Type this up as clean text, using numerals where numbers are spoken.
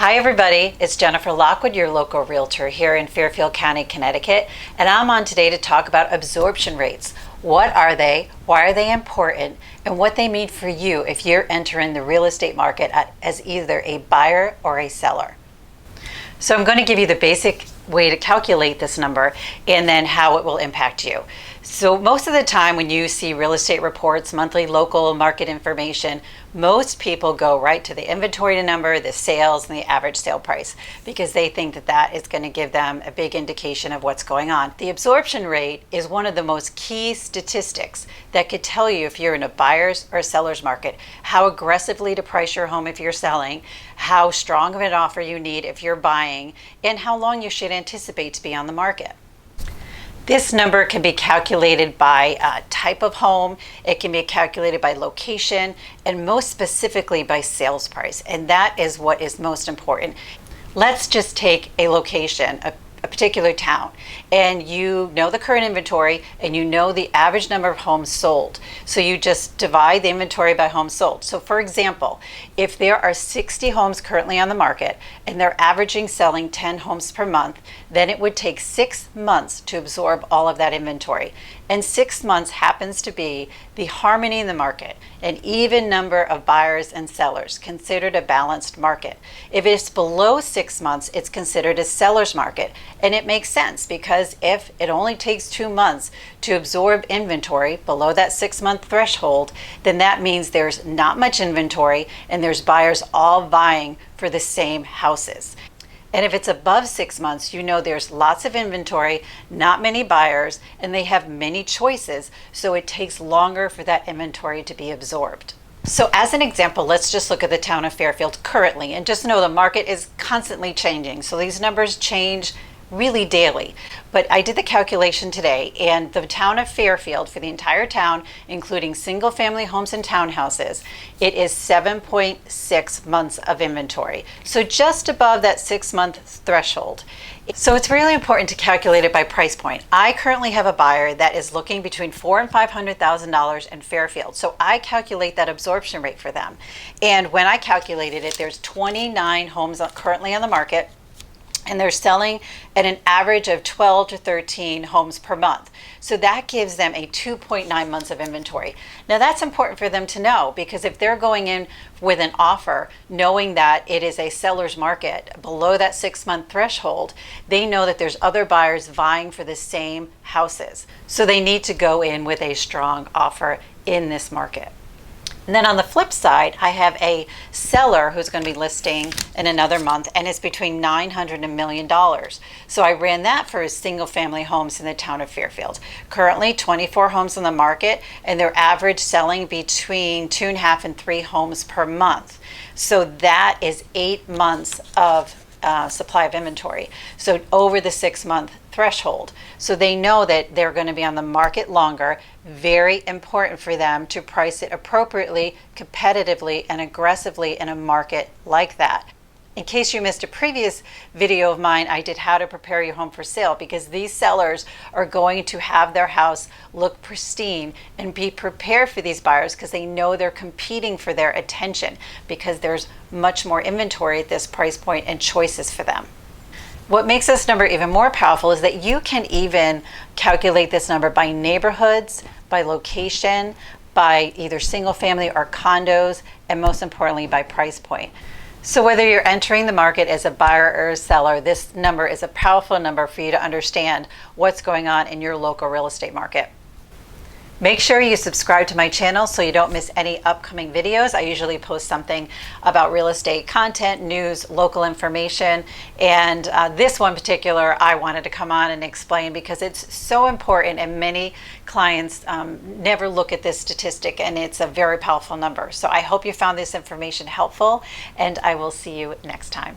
Hi everybody, it's Jennifer Lockwood, your local realtor here in Fairfield County, Connecticut, and I'm on today to talk about absorption rates. What are they, why are they important, and what they mean for you if you're entering the real estate market as either a buyer or a seller. So I'm going to give you the basic way to calculate this number and then how it will impact you. So most of the time when you see real estate reports, monthly local market information, most people go right to the inventory number, the sales, and the average sale price because they think that that is going to give them a big indication of what's going on. The absorption rate is one of the most key statistics that could tell you if you're in a buyer's or a seller's market, how aggressively to price your home if you're selling, how strong of an offer you need if you're buying, and how long you should anticipate to be on the market. This number can be calculated by type of home, it can be calculated by location, and most specifically by sales price. And that is what is most important. Let's just take a location, a particular town, and you know the current inventory and you know the average number of homes sold. So you just divide the inventory by homes sold. So for example, if there are 60 homes currently on the market and they're averaging selling 10 homes per month, then it would take 6 months to absorb all of that inventory. And 6 months happens to be the harmony in the market, an even number of buyers and sellers, considered a balanced market. If it's below 6 months, it's considered a seller's market. And it makes sense because if it only takes 2 months to absorb inventory below that 6-month threshold, then that means there's not much inventory and there's buyers all vying for the same houses. And if it's above 6 months, you know there's lots of inventory, not many buyers, and they have many choices, so it takes longer for that inventory to be absorbed. So as an example, let's just look at the town of Fairfield currently, and just know the market is constantly changing, so these numbers change really daily. But I did the calculation today, and the town of Fairfield, for the entire town, including single family homes and townhouses, it is 7.6 months of inventory. So just above that 6-month threshold. So it's really important to calculate it by price point. I currently have a buyer that is looking between $400,000 and $500,000 in Fairfield. So I calculate that absorption rate for them. And when I calculated it, there's 29 homes currently on the market, and they're selling at an average of 12 to 13 homes per month. So that gives them a 2.9 months of inventory. Now that's important for them to know, because if they're going in with an offer knowing that it is a seller's market below that 6-month threshold, they know that there's other buyers vying for the same houses. So they need to go in with a strong offer in this market. And then on the flip side, I have a seller who's going to be listing in another month, and it's between $900,000 and $1 million. So I ran that for his single family homes in the town of Fairfield. Currently 24 homes on the market, and their average selling between 2.5 and 3 homes per month. So that is 8 months of supply of inventory. So over the 6-month threshold. So they know that they're going to be on the market longer. Very important for them to price it appropriately, competitively, and aggressively in a market like that. In case you missed a previous video of mine, I did how to prepare your home for sale, because these sellers are going to have their house look pristine and be prepared for these buyers because they know they're competing for their attention because there's much more inventory at this price point and choices for them. What makes this number even more powerful is that you can even calculate this number by neighborhoods, by location, by either single family or condos, and most importantly by price point. So whether you're entering the market as a buyer or a seller, this number is a powerful number for you to understand what's going on in your local real estate market. Make sure you subscribe to my channel so you don't miss any upcoming videos. I usually post something about real estate content, news, local information, and this one particular I wanted to come on and explain because it's so important, and many clients never look at this statistic, and it's a very powerful number. So I hope you found this information helpful, and I will see you next time.